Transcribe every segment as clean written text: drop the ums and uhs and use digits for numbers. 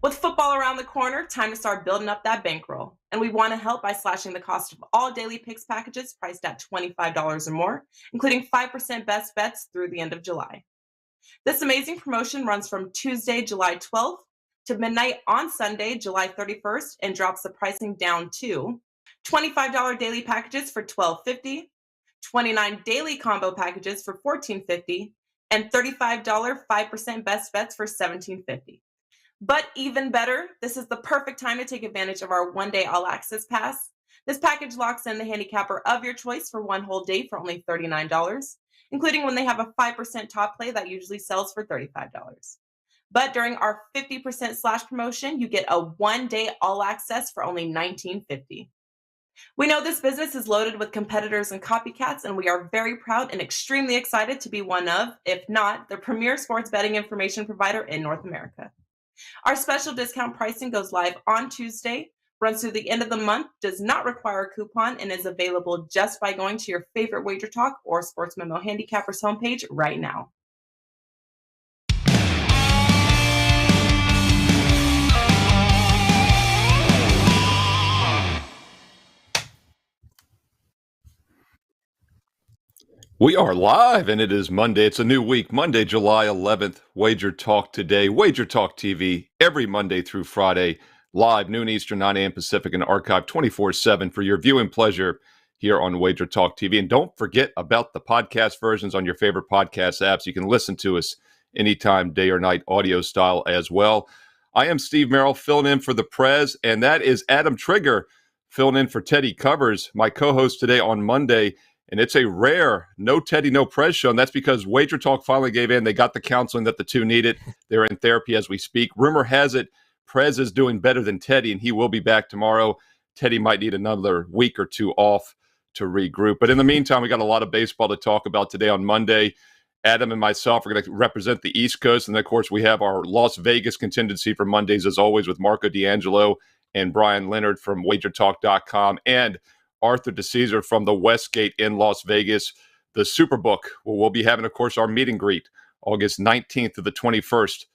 With football around the corner, time to start building up that bankroll. And we want to help by slashing the cost of all daily picks packages priced at $25 or more, including 5% best bets through the end of July. This amazing promotion runs from Tuesday, July 12th to midnight on Sunday, July 31st, and drops the pricing down to $25 daily packages for $12.50, 29 daily combo packages for $14.50, and $35 5% best bets for $17.50. But even better, this is the perfect time to take advantage of our one-day all-access pass. This package locks in the handicapper of your choice for one whole day for only $39, including when they have a 5% top play that usually sells for $35. But during our 50% slash promotion, you get a one-day all-access for only $19.50. We know this business is loaded with competitors and copycats, and we are very proud and extremely excited to be one of, if not, the premier sports betting information provider in North America. Our special discount pricing goes live on Tuesday, runs through the end of the month, does not require a coupon, and is available just by going to your favorite WagerTalk or Sports Memo Handicappers homepage right now. We are live, and it is Monday. It's a new week, Monday, July 11th. WagerTalk Today, WagerTalk TV, every Monday through Friday, live, noon Eastern, 9 a.m. Pacific, and archived 24/7 for your viewing pleasure here on WagerTalk TV. And don't forget about the podcast versions on your favorite podcast apps. You can listen to us anytime, day or night, audio style as well. I am Steve Merrill, filling in for the Prez, and that is Adam Trigger, filling in for Teddy Covers, my co-host today on Monday. And it's a rare no Teddy, no Prez show. And that's because WagerTalk finally gave in. They got the counseling that the two needed. They're in therapy as we speak. Rumor has it Prez is doing better than Teddy, and he will be back tomorrow. Teddy might need another week or two off to regroup. But in the meantime, we got a lot of baseball to talk about today on Monday. Adam and myself are going to represent the East Coast. And then, of course, we have our Las Vegas contingency for Mondays, as always, with Marco D'Angelo and Bryan Leonard from WagerTalk.com. And Arthur Dicesare from the Westgate in Las Vegas, the Superbook, where we'll be having, of course, our meet and greet August 19th to the 21st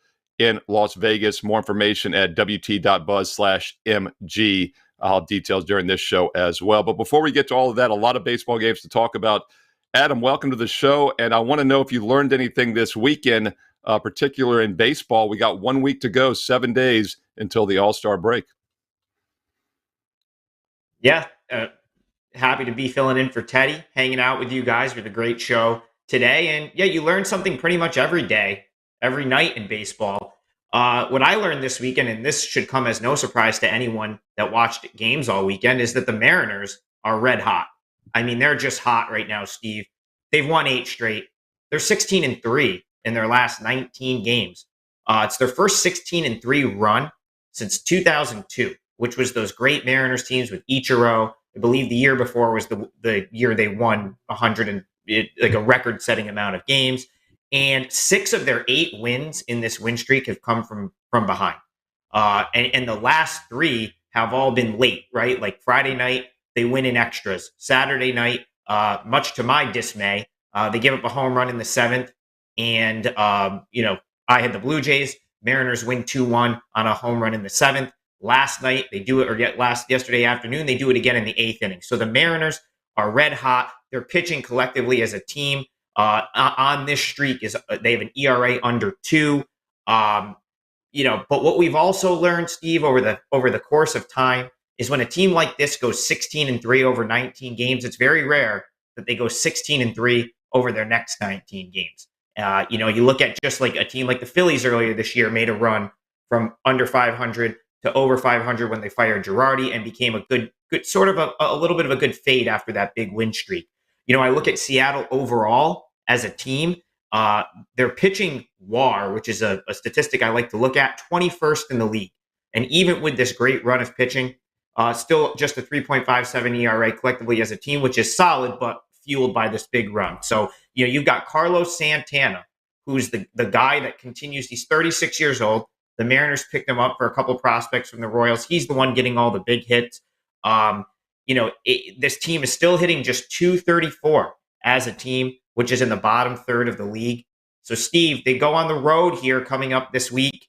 in Las Vegas. More information at wt.buzz/MG. I'll have details during this show as well. But before we get to all of that, a lot of baseball games to talk about. Adam, welcome to the show. And I want to know if you learned anything this weekend, particularly in baseball. We got 1 week to go, 7 days until the All-Star break. Yeah, happy to be filling in for Teddy, hanging out with you guys with a great show today. And yeah, you learn something pretty much every day, every night in baseball. What I learned this weekend, and this should come as no surprise to anyone that watched games all weekend, is that the Mariners are red hot. I mean, they're just hot right now, Steve. They've won 8 straight. They're 16-3 in their last 19 games. It's their first 16-3 run since 2002, which was those great Mariners teams with Ichiro. I believe the year before was the year they won 100 and like a record-setting amount of games. And 6 of their 8 wins in this win streak have come from behind. And the last 3 have all been late, right? Like Friday night, they win in extras. Saturday night, much to my dismay, they give up a home run in the 7th. And, I had the Blue Jays. Mariners win 2-1 on a home run in the 7th. Last night, they do it, or yesterday afternoon, they do it again in the 8th inning. So the Mariners are red hot. They're pitching collectively as a team. On this streak they have an ERA under 2. But what we've also learned, Steve, over the course of time is when a team like this goes 16-3 over 19 games, it's very rare that they go 16-3 over their next 19 games. You look at just like a team like the Phillies earlier this year made a run from under 500 to over 500 when they fired Girardi and became a good sort of a little bit of a good fade after that big win streak. I look at Seattle overall as a team. Their pitching WAR, which is a statistic I like to look at, 21st in the league. And even with this great run of pitching, still just a 3.57 ERA collectively as a team, which is solid, but fueled by this big run. So, you've got Carlos Santana, who's the guy that continues. He's 36 years old. The Mariners picked him up for a couple prospects from the Royals. He's the one getting all the big hits. This team is still hitting just .234 as a team, which is in the bottom third of the league. So, Steve, they go on the road here coming up this week.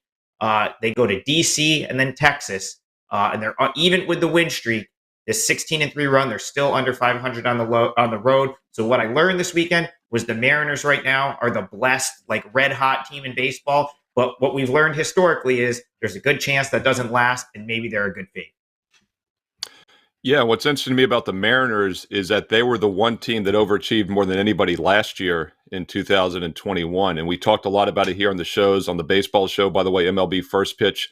They go to DC and then Texas, and they're even with the win streak. This 16-3 run, they're still under 500 on the road. So what I learned this weekend was the Mariners right now are the blessed, like red hot team in baseball. But what we've learned historically is there's a good chance that doesn't last, and maybe they're a good fate. Yeah, what's interesting to me about the Mariners is that they were the one team that overachieved more than anybody last year in 2021. And we talked a lot about it here on the shows, on the baseball show, by the way, MLB First Pitch,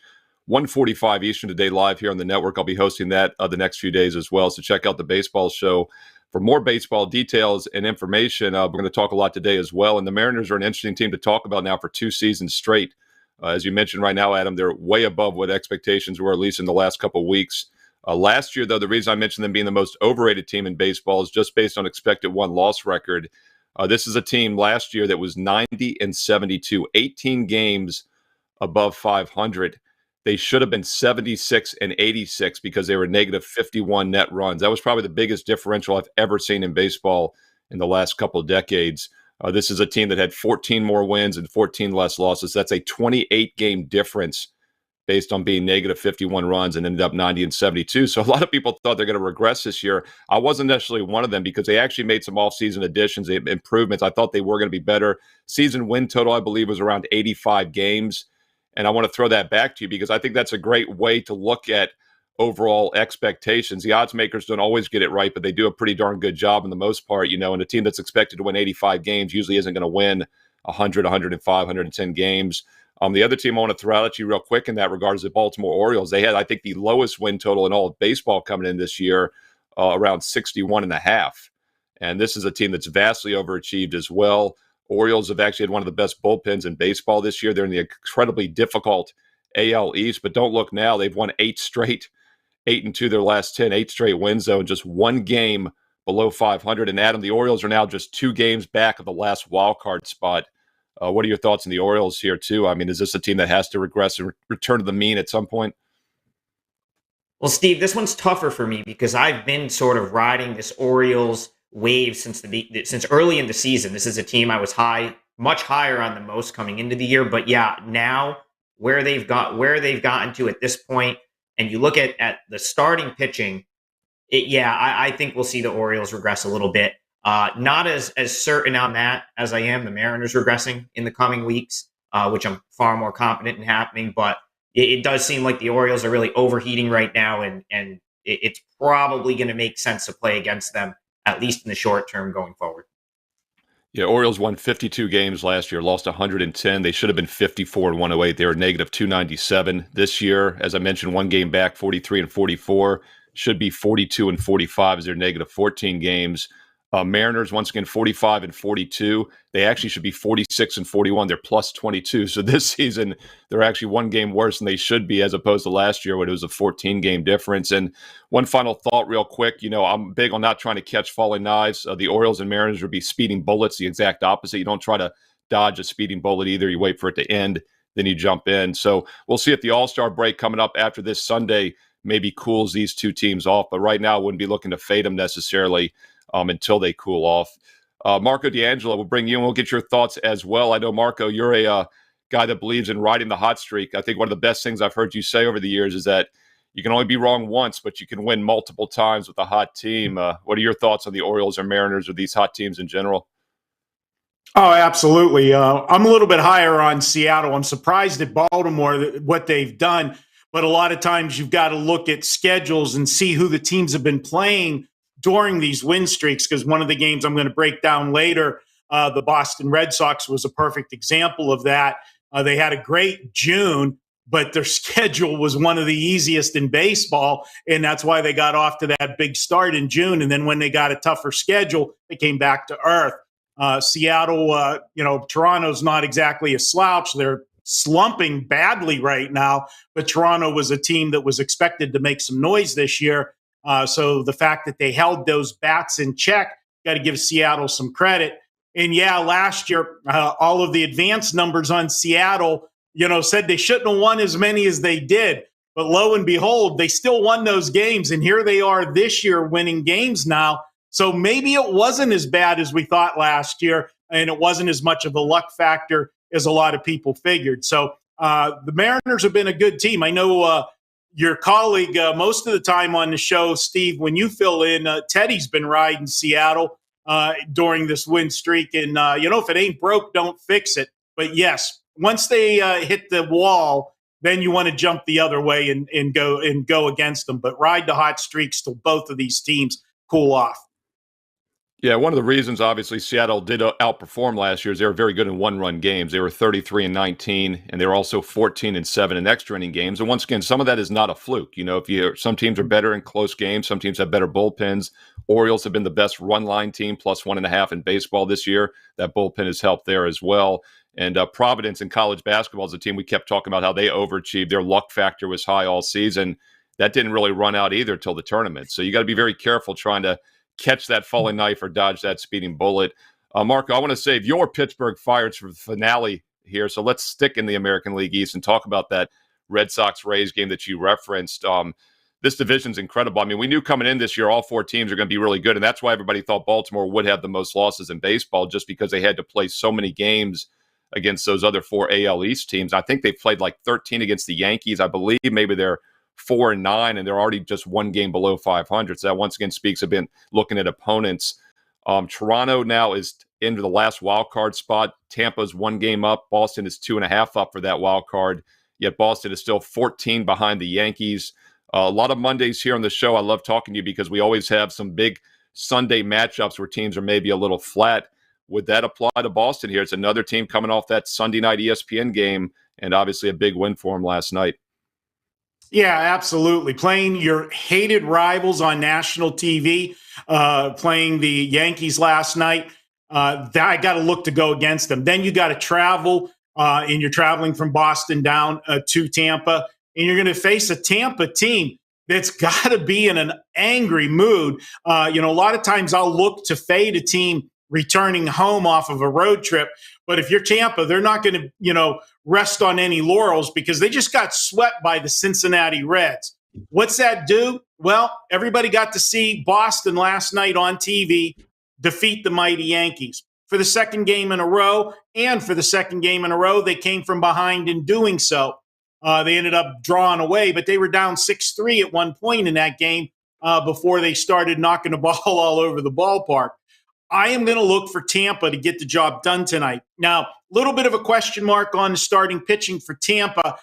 1:45 Eastern today live here on the network. I'll be hosting that the next few days as well. So check out the baseball show for more baseball details and information. We're going to talk a lot today as well. And the Mariners are an interesting team to talk about now for 2 seasons straight. As you mentioned right now, Adam, they're way above what expectations were, at least in the last couple of weeks. Last year, though, the reason I mentioned them being the most overrated team in baseball is just based on expected win-loss record. This is a team last year that was 90-72, 18 games above 500. They should have been 76-86 because they were negative 51 net runs. That was probably the biggest differential I've ever seen in baseball in the last couple of decades. This is a team that had 14 more wins and 14 less losses. That's a 28-game difference based on being negative 51 runs and ended up 90-72. So a lot of people thought they're going to regress this year. I wasn't necessarily one of them because they actually made some offseason additions, improvements. I thought they were going to be better. Season win total, I believe, was around 85 games. And I want to throw that back to you because I think that's a great way to look at overall expectations. The odds makers don't always get it right, but they do a pretty darn good job in the most part, and a team that's expected to win 85 games usually isn't going to win 100, 105, 110 games. The other team I want to throw out at you real quick in that regard is the Baltimore Orioles. They had, I think, the lowest win total in all of baseball coming in this year, around 61.5. And this is a team that's vastly overachieved as well. Orioles have actually had one of the best bullpens in baseball this year. They're in the incredibly difficult AL East, but don't look now. They've won 8 straight, 8-2 their last 10, 8 straight wins, though, and just 1 game below 500. And Adam, the Orioles are now just 2 games back of the last wild card spot. What are your thoughts on the Orioles here, too? I mean, is this a team that has to regress and return to the mean at some point? Well, Steve, this one's tougher for me because I've been sort of riding this Orioles wave since early in the season. This is a team I was much higher on than most coming into the year. But yeah, now where they've gotten to at this point, and you look at the starting pitching, I think we'll see the Orioles regress a little bit. Not as certain on that as I am the Mariners regressing in the coming weeks, which I'm far more confident in happening. But it does seem like the Orioles are really overheating right now, and it's probably going to make sense to play against them, at least in the short term going forward. Yeah, Orioles won 52 games last year, lost 110. They should have been 54-108. They were negative 297 this year. As I mentioned, 1 game back, 43-44. Should be 42-45 as they're negative 14 games. Mariners, once again, 45-42. They actually should be 46-41. They're plus 22. So this season, they're actually 1 game worse than they should be as opposed to last year when it was a 14-game difference. And one final thought real quick. I'm big on not trying to catch falling knives. The Orioles and Mariners would be speeding bullets, the exact opposite. You don't try to dodge a speeding bullet either. You wait for it to end, then you jump in. So we'll see if the All-Star break coming up after this Sunday maybe cools these 2 teams off. But right now, I wouldn't be looking to fade them necessarily until they cool off. Marco D'Angelo, we'll bring you and we'll get your thoughts as well. I know, Marco, you're a guy that believes in riding the hot streak. I think one of the best things I've heard you say over the years is that you can only be wrong once, but you can win multiple times with a hot team. What are your thoughts on the Orioles or Mariners or these hot teams in general? Oh, absolutely. I'm a little bit higher on Seattle. I'm surprised at Baltimore, what they've done. But a lot of times you've got to look at schedules and see who the teams have been playing during these win streaks, because one of the games I'm going to break down later, the Boston Red Sox was a perfect example of that. They had a great June, but their schedule was one of the easiest in baseball, and that's why they got off to that big start in June. And then when they got a tougher schedule, they came back to earth. Seattle, Toronto's not exactly a slouch. They're slumping badly right now, but Toronto was a team that was expected to make some noise this year. So the fact that they held those bats in check, got to give Seattle some credit. And yeah, last year, all of the advanced numbers on Seattle, said they shouldn't have won as many as they did. But lo and behold, they still won those games. And here they are this year winning games now. So maybe it wasn't as bad as we thought last year, and it wasn't as much of a luck factor as a lot of people figured. So The Mariners have been a good team. I know your colleague, most of the time on the show, Steve, when you fill in, Teddy's been riding Seattle during this win streak. And, if it ain't broke, don't fix it. But, yes, once they hit the wall, then you want to jump the other way and go against them. But ride the hot streaks till both of these teams cool off. Yeah, one of the reasons, obviously, Seattle did outperform last year is they were very good in one-run games. They were 33-19, and they were also 14-7 in extra inning games. And once again, some of that is not a fluke. Some teams are better in close games, some teams have better bullpens. Orioles have been the best run line team, plus 1.5 in baseball this year. That bullpen has helped there as well. And Providence in college basketball is a team we kept talking about how they overachieved. Their luck factor was high all season. That didn't really run out either till the tournament. So you got to be very careful trying to catch that falling knife or dodge that speeding bullet. Marco, I want to save your Pittsburgh Pirates for the finale here. So let's stick in the American League East and talk about that Red Sox-Rays game that you referenced. This division's incredible. I mean, we knew coming in this year all four teams are going to be really good, and that's why everybody thought Baltimore would have the most losses in baseball, just because they had to play so many games against those other four AL East teams. I think they've played like 13 against the Yankees. I believe maybe they're 4-9, and they're already just one game below 500. So that once again speaks of been looking at opponents. Toronto now is into the last wild card spot. Tampa's one game up. Boston is 2.5 up for that wild card. Yet Boston is still 14 behind the Yankees. A lot of Mondays here on the show. I love talking to you because we always have some big Sunday matchups where teams are maybe a little flat. Would that apply to Boston here? It's another team coming off that Sunday night ESPN game, and obviously a big win for them last night. Yeah, absolutely. Playing your hated rivals on national TV, playing the Yankees last night, I got to look to go against them. Then you got to travel, and you're traveling from Boston down to Tampa, and you're going to face a Tampa team that's got to be in an angry mood. A lot of times I'll look to fade a team returning home off of a road trip. But if you're Tampa, they're not going to, rest on any laurels because they just got swept by the Cincinnati Reds. What's that do? Well, everybody got to see Boston last night on TV defeat the mighty Yankees. For the second game in a row, they came from behind in doing so. They ended up drawing away, but they were down 6-3 at one point in that game before they started knocking the ball all over the ballpark. I am going to look for Tampa to get the job done tonight. Now, a little bit of a question mark on the starting pitching for Tampa.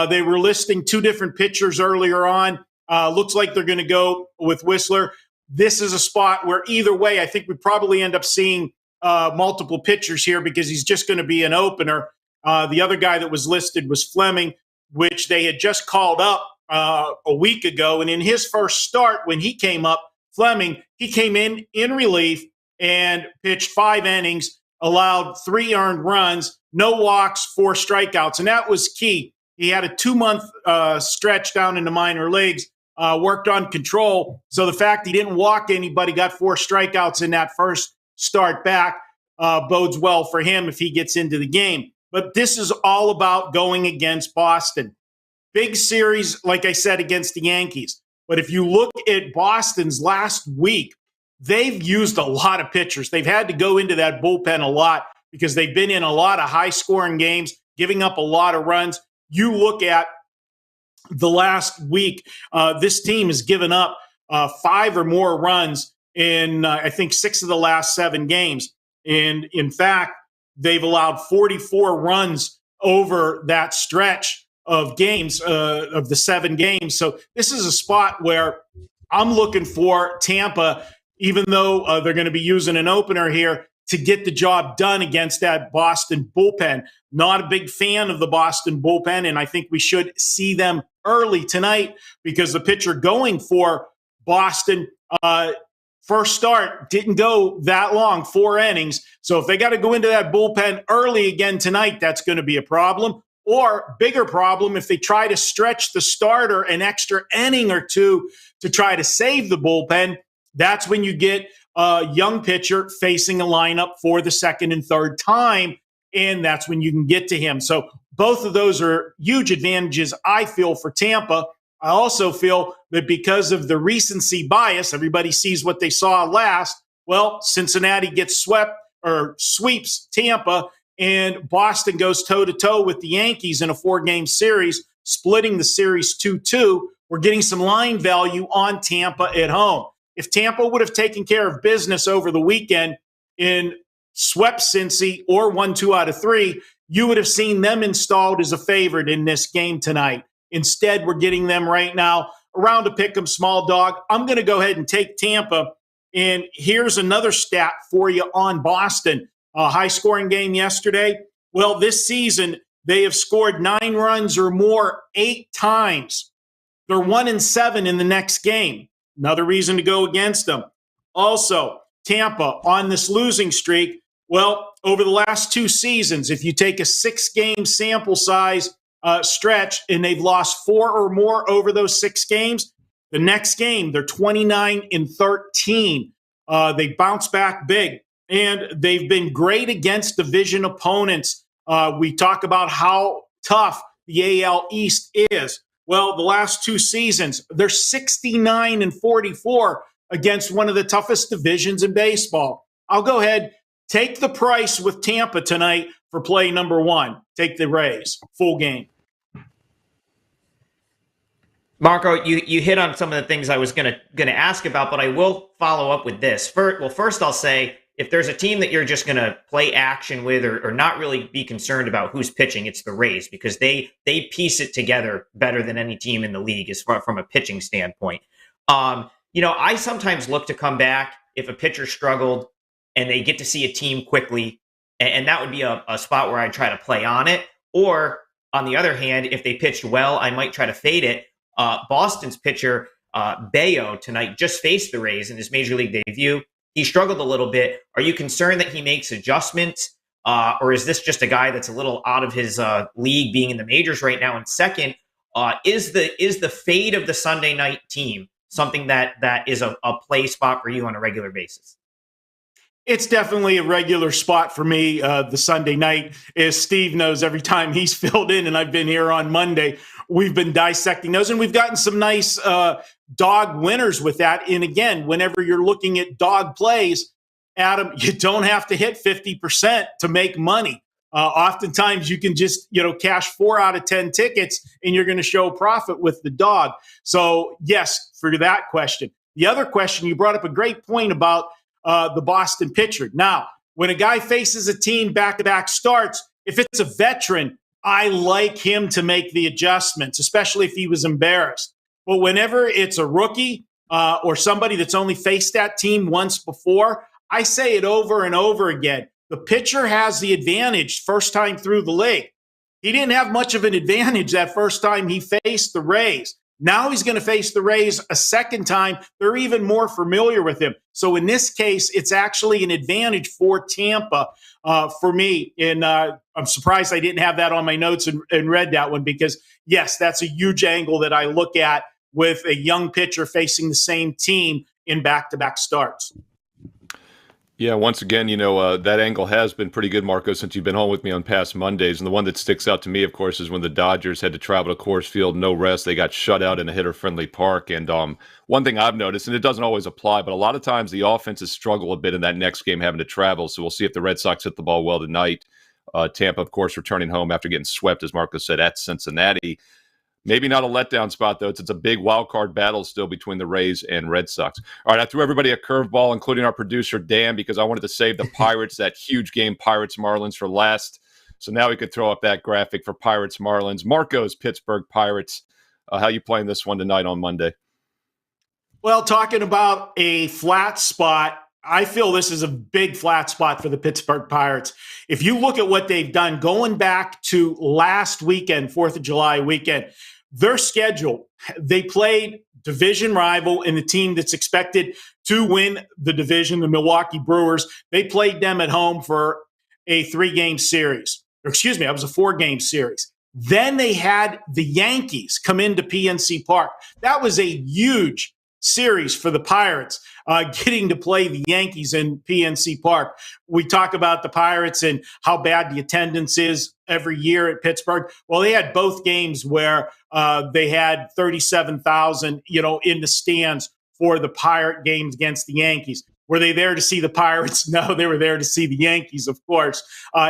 They were listing two different pitchers earlier on. Looks like they're going to go with Whistler. This is a spot where either way, I think we probably end up seeing multiple pitchers here because he's just going to be an opener. The other guy that was listed was Fleming, which they had just called up a week ago. And in his first start, when he came up, Fleming, he came in relief and pitched 5 innings, allowed 3 earned runs, no walks, 4 strikeouts. And that was key. He had a 2-month stretch down in the minor leagues, worked on control. So the fact he didn't walk anybody, got 4 strikeouts in that first start back, bodes well for him if he gets into the game. But this is all about going against Boston. Big series, like I said, against the Yankees. But if you look at Boston's last week, they've used a lot of pitchers. They've had to go into that bullpen a lot because they've been in a lot of high-scoring games, giving up a lot of runs. You look at the last week, this team has given up 5 or more runs in, I think, 6 of the last 7 games. And, in fact, they've allowed 44 runs over that stretch of games, of the 7 games. So this is a spot where I'm looking for Tampa, even though they're going to be using an opener here, to get the job done against that Boston bullpen. Not a big fan of the Boston bullpen, and I think we should see them early tonight because the pitcher going for Boston, first start, didn't go that long, 4 innings. So if they got to go into that bullpen early again tonight, that's going to be a problem. Or bigger problem, if they try to stretch the starter an extra inning or 2 to try to save the bullpen, that's when you get a young pitcher facing a lineup for the second and third time, and that's when you can get to him. So both of those are huge advantages, I feel, for Tampa. I also feel that because of the recency bias, everybody sees what they saw last. Well, Cincinnati gets swept or sweeps Tampa, and Boston goes toe-to-toe with the Yankees in a 4-game series, splitting the series 2-2. We're getting some line value on Tampa at home. If Tampa would have taken care of business over the weekend and swept Cincy or won 2 out of 3, you would have seen them installed as a favorite in this game tonight. Instead, we're getting them right now around a pick'em small dog. I'm going to go ahead and take Tampa. And here's another stat for you on Boston. A high-scoring game yesterday. Well, this season, they have scored 9 runs or more 8 times. They're 1-7 in the next game. Another reason to go against them. Also, Tampa on this losing streak. Well, over the last 2 seasons, if you take a 6-game sample size stretch and they've lost 4 or more over those 6 games, the next game, they're 29-13. They bounce back big, and they've been great against division opponents. We talk about how tough the AL East is. Well, the last 2 seasons, they're 69-44 against one of the toughest divisions in baseball. I'll go ahead, take the price with Tampa tonight for play number 1. Take the Rays, full game. Marco, you hit on some of the things I was gonna ask about, but I will follow up with this. First I'll say, if there's a team that you're just going to play action with or not really be concerned about who's pitching, it's the Rays, because they piece it together better than any team in the league as far from a pitching standpoint. I sometimes look to come back if a pitcher struggled and they get to see a team quickly, and that would be a spot where I try to play on it. Or on the other hand, if they pitched well, I might try to fade it. Boston's pitcher, Bayo, tonight just faced the Rays in his Major League debut. He struggled a little bit. Are you concerned that he makes adjustments? Or is this just a guy that's a little out of his league being in the majors right now? And second, is the fade of the Sunday night team something that is a play spot for you on a regular basis? It's definitely a regular spot for me, the Sunday night. As Steve knows, every time he's filled in, and I've been here on Monday, we've been dissecting those, and we've gotten some nice dog winners with that. And again, whenever you're looking at dog plays, Adam, you don't have to hit 50% to make money. Oftentimes you can just, cash 4 out of 10 tickets and you're going to show profit with the dog. So yes, for that question. The other question, you brought up a great point about the Boston pitcher. Now, when a guy faces a team back-to-back starts, if it's a veteran, I like him to make the adjustments, especially if he was embarrassed. But whenever it's a rookie or somebody that's only faced that team once before, I say it over and over again. The pitcher has the advantage first time through the league. He didn't have much of an advantage that first time he faced the Rays. Now he's going to face the Rays a second time. They're even more familiar with him. So in this case, it's actually an advantage for Tampa for me. And I'm surprised I didn't have that on my notes and read that one, because, yes, that's a huge angle that I look at with a young pitcher facing the same team in back-to-back starts. Yeah, once again, that angle has been pretty good, Marco, since you've been home with me on past Mondays. And the one that sticks out to me, of course, is when the Dodgers had to travel to Coors Field, no rest. They got shut out in a hitter-friendly park. And one thing I've noticed, and it doesn't always apply, but a lot of times the offenses struggle a bit in that next game having to travel. So we'll see if the Red Sox hit the ball well tonight. Tampa, of course, returning home after getting swept, as Marco said, at Cincinnati. Maybe not a letdown spot, though. It's a big wild card battle still between the Rays and Red Sox. All right, I threw everybody a curveball, including our producer, Dan, because I wanted to save the Pirates, that huge game, Pirates-Marlins, for last. So now we could throw up that graphic for Pirates-Marlins. Marco's Pittsburgh Pirates. How you playing this one tonight on Monday? Well, talking about a flat spot, I feel this is a big flat spot for the Pittsburgh Pirates. If you look at what they've done going back to last weekend, 4th of July weekend, their schedule, they played division rival and the team that's expected to win the division, the Milwaukee Brewers. They played them at home for a 3-game series. Excuse me, that was a 4-game series. Then they had the Yankees come into PNC Park. That was a huge series for the Pirates, getting to play the Yankees in PNC Park. We talk about the Pirates and how bad the attendance is every year at Pittsburgh. Well, they had both games where they had 37,000, in the stands for the Pirate games against the Yankees. Were they there to see the Pirates? No, they were there to see the Yankees, of course,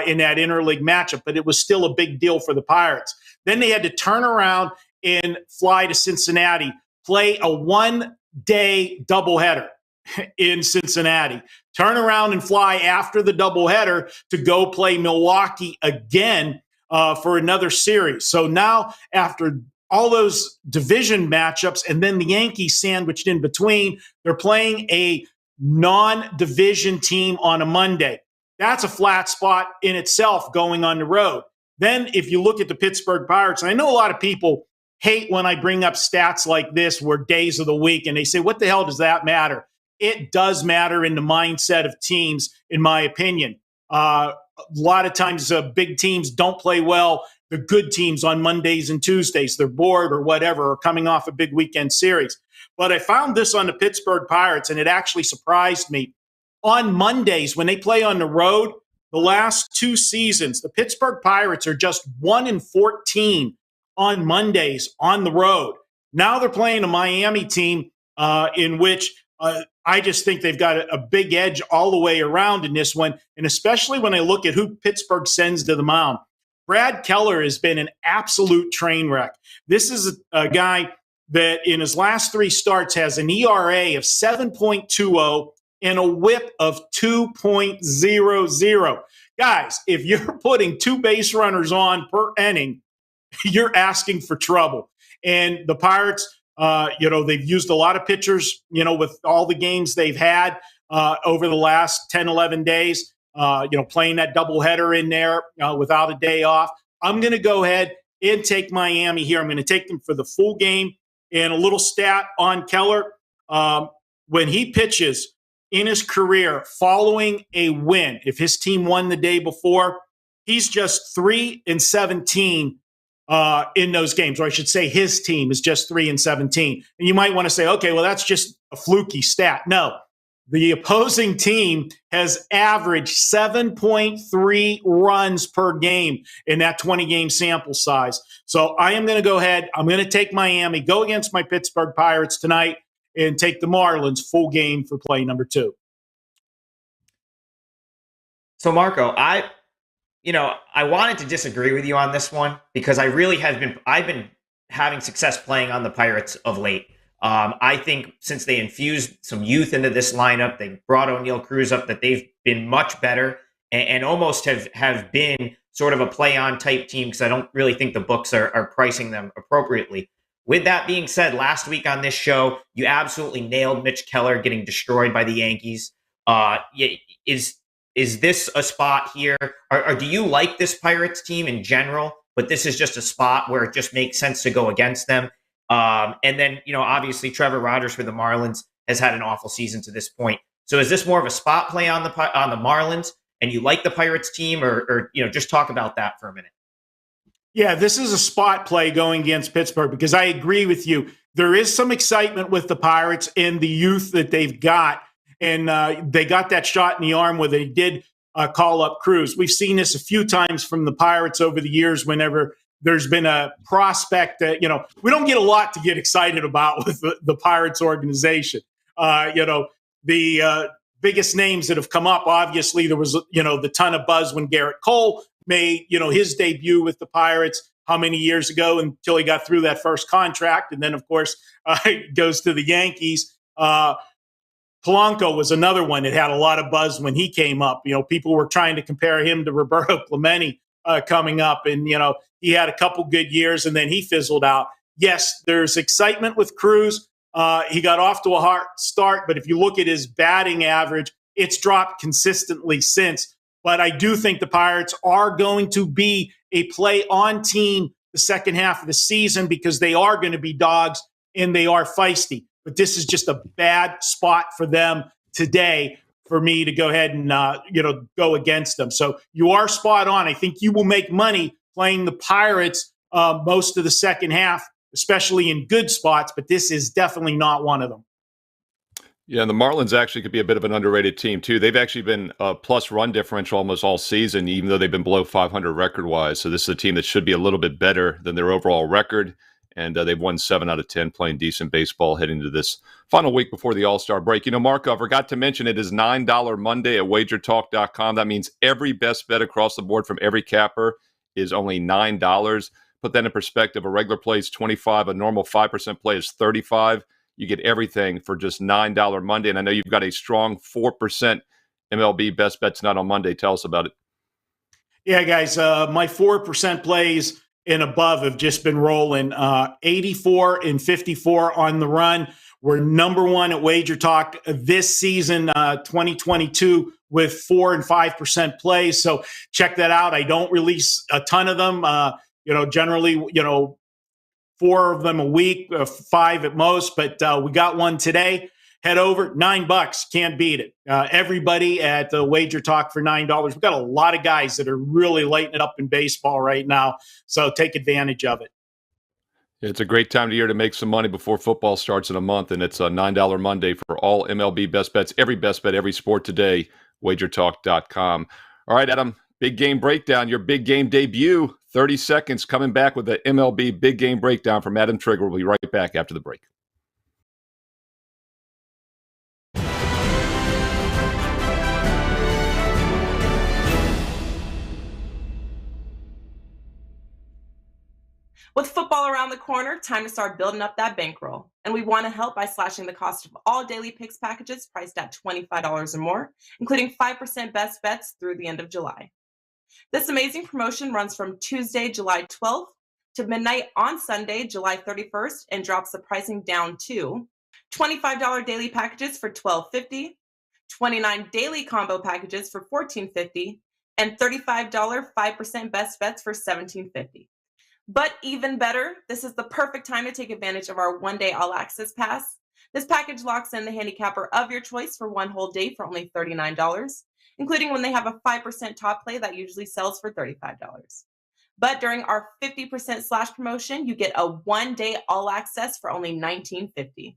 in that interleague matchup. But it was still a big deal for the Pirates. Then they had to turn around and fly to Cincinnati, play a one-day doubleheader in Cincinnati, turn around and fly after the doubleheader to go play Milwaukee again for another series. So now, after all those division matchups and then the Yankees sandwiched in between, they're playing a non-division team on a Monday. That's a flat spot in itself going on the road. Then if you look at the Pittsburgh Pirates, and I know a lot of people hate when I bring up stats like this where days of the week, and they say, what the hell does that matter? It does matter in the mindset of teams, in my opinion. A lot of times big teams don't play well. The good teams on Mondays and Tuesdays, they're bored or whatever, or coming off a big weekend series. But I found this on the Pittsburgh Pirates, and it actually surprised me. On Mondays, when they play on the road, the last two seasons, the Pittsburgh Pirates are just 1-14 on Mondays on the road. Now they're playing a Miami team in which I just think they've got a big edge all the way around in this one, and especially when I look at who Pittsburgh sends to the mound. Brad Keller has been an absolute train wreck. This is a guy that in his last three starts has an ERA of 7.20 and a whip of 2.00. Guys, if you're putting two base runners on per inning, you're asking for trouble. And the Pirates, they've used a lot of pitchers, with all the games they've had over the last 10, 11 days, playing that doubleheader in there without a day off. I'm going to go ahead and take Miami here. I'm going to take them for the full game. And a little stat on Keller, when he pitches in his career following a win, if his team won the day before, he's just 3-17 in those games, or I should say his team is just 3-17. And you might want to say, okay, well, that's just a fluky stat. No, the opposing team has averaged 7.3 runs per game in that 20-game sample size. So I am going to go ahead. I'm going to take Miami, go against my Pittsburgh Pirates tonight, and take the Marlins full game for play number 2. So, Marco, I wanted to disagree with you on this one because I've been having success playing on the Pirates of late. I think since they infused some youth into this lineup, they brought O'Neal Cruz up, that they've been much better and almost have been sort of a play-on type team, because I don't really think the books are pricing them appropriately. With that being said, last week on this show, you absolutely nailed Mitch Keller getting destroyed by the Yankees. Is this a spot here? Or do you like this Pirates team in general, but this is just a spot where it just makes sense to go against them? And then, obviously Trevor Rogers for the Marlins has had an awful season to this point. So is this more of a spot play on the Marlins, and you like the Pirates team, or just talk about that for a minute? Yeah, this is a spot play going against Pittsburgh, because I agree with you. There is some excitement with the Pirates and the youth that they've got. And they got that shot in the arm where they did call up Cruz. We've seen this a few times from the Pirates over the years whenever there's been a prospect that, we don't get a lot to get excited about with the Pirates organization. The biggest names that have come up, obviously, there was, the ton of buzz when Garrett Cole made, his debut with the Pirates how many years ago, until he got through that first contract. And then, of course, goes to the Yankees. Polanco was another one that had a lot of buzz when he came up. People were trying to compare him to Roberto Clemente coming up. And, he had a couple good years and then he fizzled out. Yes, there's excitement with Cruz. He got off to a hard start, but if you look at his batting average, it's dropped consistently since. But I do think the Pirates are going to be a play-on team the second half of the season, because they are going to be dogs and they are feisty. But this is just a bad spot for them today for me to go ahead and, go against them. So you are spot on. I think you will make money playing the Pirates most of the second half, especially in good spots, but this is definitely not one of them. Yeah, and the Marlins actually could be a bit of an underrated team, too. They've actually been plus run differential almost all season, even though they've been below 500 record-wise. So this is a team that should be a little bit better than their overall record. and they've won 7 out of 10, playing decent baseball heading to this final week before the All-Star break. Marco, I forgot to mention it is $9 Monday at WagerTalk.com. That means every best bet across the board from every capper is only $9. Put that in perspective. A regular play is $25. A normal 5% play is $35. You get everything for just $9 Monday. And I know you've got a strong 4% MLB best bets not on Monday. Tell us about it. Yeah, guys, my 4% plays and above have just been rolling. 84 and 54 on the run. We're number one at Wager Talk this season, 2022, with 4 and 5% plays. So check that out. I don't release a ton of them. Generally, 4 of them a week, 5 at most. But we got one today. Head over, $9. Can't beat it. Everybody at the Wager Talk for $9. We've got a lot of guys that are really lighting it up in baseball right now. So take advantage of it. It's a great time of year to make some money before football starts in a month, and it's a $9 Monday for all MLB best bets. Every best bet, every sport today, WagerTalk.com. All right, Adam, big game breakdown, your big game debut. 30 seconds coming back with the MLB big game breakdown from Adam Trigger. We'll be right back after the break. With football around the corner, time to start building up that bankroll. And we want to help by slashing the cost of all daily picks packages priced at $25 or more, including 5% best bets through the end of July. This amazing promotion runs from Tuesday, July 12th to midnight on Sunday, July 31st, and drops the pricing down to $25 daily packages for $12.50, $29 daily combo packages for $14.50, and $35 5% best bets for $17.50. But even better, this is the perfect time to take advantage of our one-day all-access pass. This package locks in the handicapper of your choice for one whole day for only $39, including when they have a 5% top play that usually sells for $35. But during our 50% slash promotion, you get a one-day all-access for only $19.50.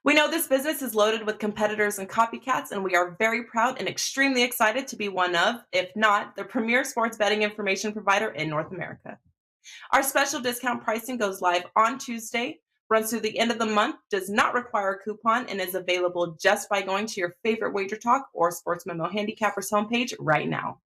We know this business is loaded with competitors and copycats, and we are very proud and extremely excited to be one of, if not, the premier sports betting information provider in North America. Our special discount pricing goes live on Tuesday, runs through the end of the month, does not require a coupon, and is available just by going to your favorite Wager Talk or Sports Memo Handicappers homepage right now.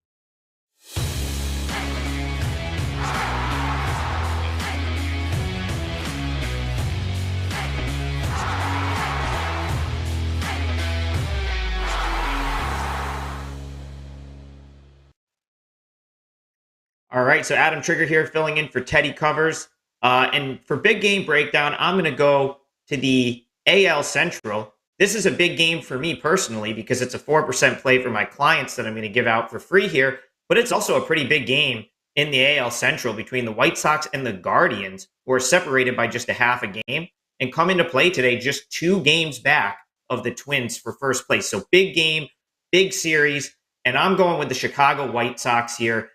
All right, so Adam Trigger here filling in for Teddy Covers. And for big game breakdown, I'm going to go to the AL Central. This is a big game for me personally because it's a 4% play for my clients that I'm going to give out for free here. But it's also a pretty big game in the AL Central between the White Sox and the Guardians, who are separated by just a half a game and come into play today just 2 games back of the Twins for first place. So big game, big series. And I'm going with the Chicago White Sox here.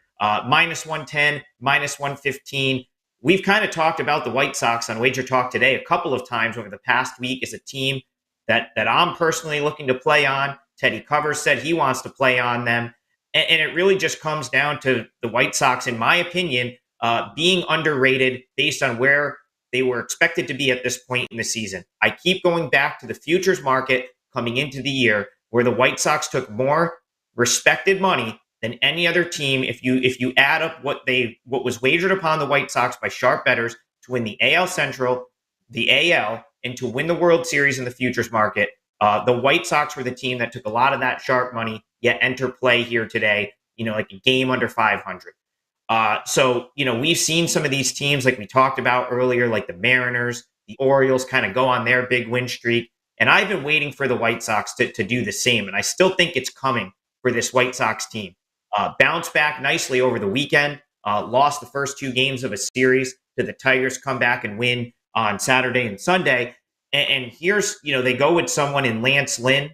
Minus 110, minus 115. We've kind of talked about the White Sox on Wager Talk Today a couple of times over the past week as a team that I'm personally looking to play on. Teddy Covers said he wants to play on them. And it really just comes down to the White Sox, in my opinion, being underrated based on where they were expected to be at this point in the season. I keep going back to the futures market coming into the year where the White Sox took more respected money than any other team. If you add up what was wagered upon the White Sox by sharp bettors to win the AL Central, the AL, and to win the World Series in the futures market, the White Sox were the team that took a lot of that sharp money, yet enter play here today, like a game under 500. So we've seen some of these teams like we talked about earlier, like the Mariners, the Orioles kind of go on their big win streak. And I've been waiting for the White Sox to do the same. And I still think it's coming for this White Sox team. Bounced back nicely over the weekend, lost the first 2 games of a series to the Tigers, come back and win on Saturday and Sunday. And here's, they go with someone in Lance Lynn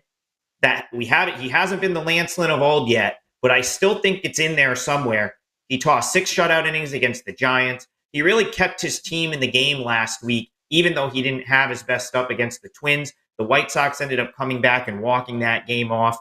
that he hasn't been the Lance Lynn of old yet, but I still think it's in there somewhere. He tossed 6 shutout innings against the Giants. He really kept his team in the game last week, even though he didn't have his best up against the Twins. The White Sox ended up coming back and walking that game off.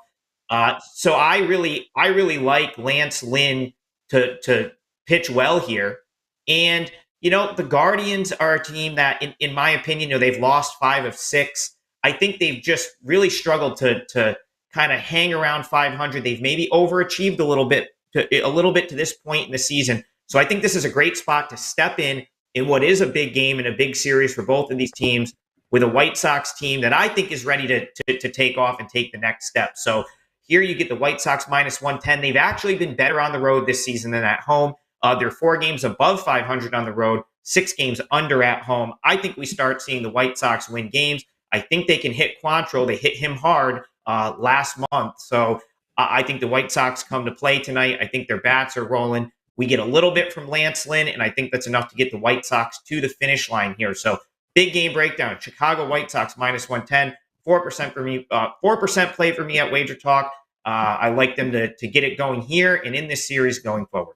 So I really like Lance Lynn to pitch well here. And, the Guardians are a team that, in my opinion, they've lost 5 of 6. I think they've just really struggled to kind of hang around 500. They've maybe overachieved a little bit to this point in the season. So I think this is a great spot to step in what is a big game and a big series for both of these teams, with a White Sox team that I think is ready to take off and take the next step. So here you get the White Sox minus 110. They've actually been better on the road this season than at home. They're 4 games above 500 on the road, 6 games under at home. I think we start seeing the White Sox win games. I think they can hit Quantrill. They hit him hard last month. So I think the White Sox come to play tonight. I think their bats are rolling. We get a little bit from Lance Lynn, and I think that's enough to get the White Sox to the finish line here. So big game breakdown. Chicago White Sox minus 110, 4% for me, 4% play for me at WagerTalk. I like them to get it going here and in this series going forward.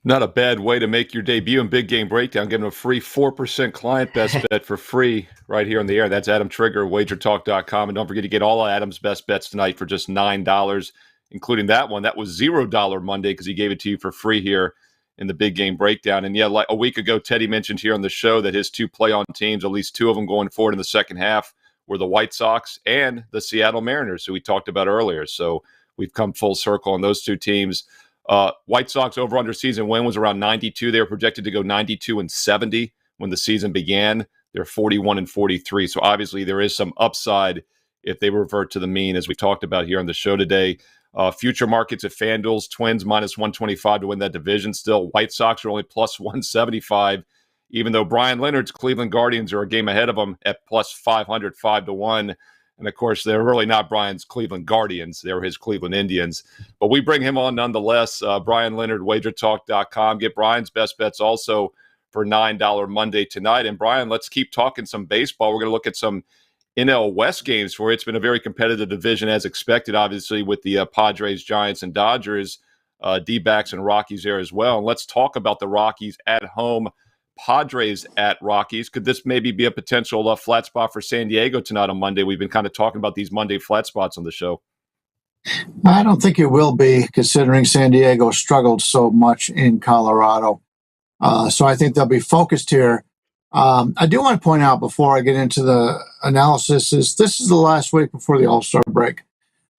Not a bad way to make your debut in Big Game Breakdown, giving a free 4% client best bet for free right here on the air. That's Adam Trigger, WagerTalk.com. And don't forget to get all of Adam's best bets tonight for just $9, including that one. That was $0 Monday because he gave it to you for free here in the Big Game Breakdown. And yeah, like a week ago, Teddy mentioned here on the show that his 2 play-on teams, at least 2 of them going forward in the second half, were the White Sox and the Seattle Mariners, who we talked about earlier. So we've come full circle on those 2 teams. White Sox over-under season win was around 92. They were projected to go 92-70 when the season began. They're 41-43. So obviously there is some upside if they revert to the mean, as we talked about here on the show today. Future markets at FanDuel's Twins minus 125 to win that division. Still, White Sox are only plus 175, even though Bryan Leonard's Cleveland Guardians are a game ahead of them at plus 500, 5-1. And, of course, they're really not Brian's Cleveland Guardians. They were his Cleveland Indians. But we bring him on nonetheless. Bryan Leonard, WagerTalk.com. Get Brian's best bets also for $9 Monday tonight. And, Brian, let's keep talking some baseball. We're going to look at some NL West games where it's been a very competitive division as expected, obviously, with the Padres, Giants, and Dodgers, D-backs and Rockies there as well. And let's talk about the Rockies at home. Padres at Rockies. Could this maybe be a potential flat spot for San Diego tonight on Monday? We've been kind of talking about these Monday flat spots on the show. I don't think it will be, considering San Diego struggled so much in Colorado. So I think they'll be focused here. I do want to point out before I get into the analysis this is the last week before the All-Star break.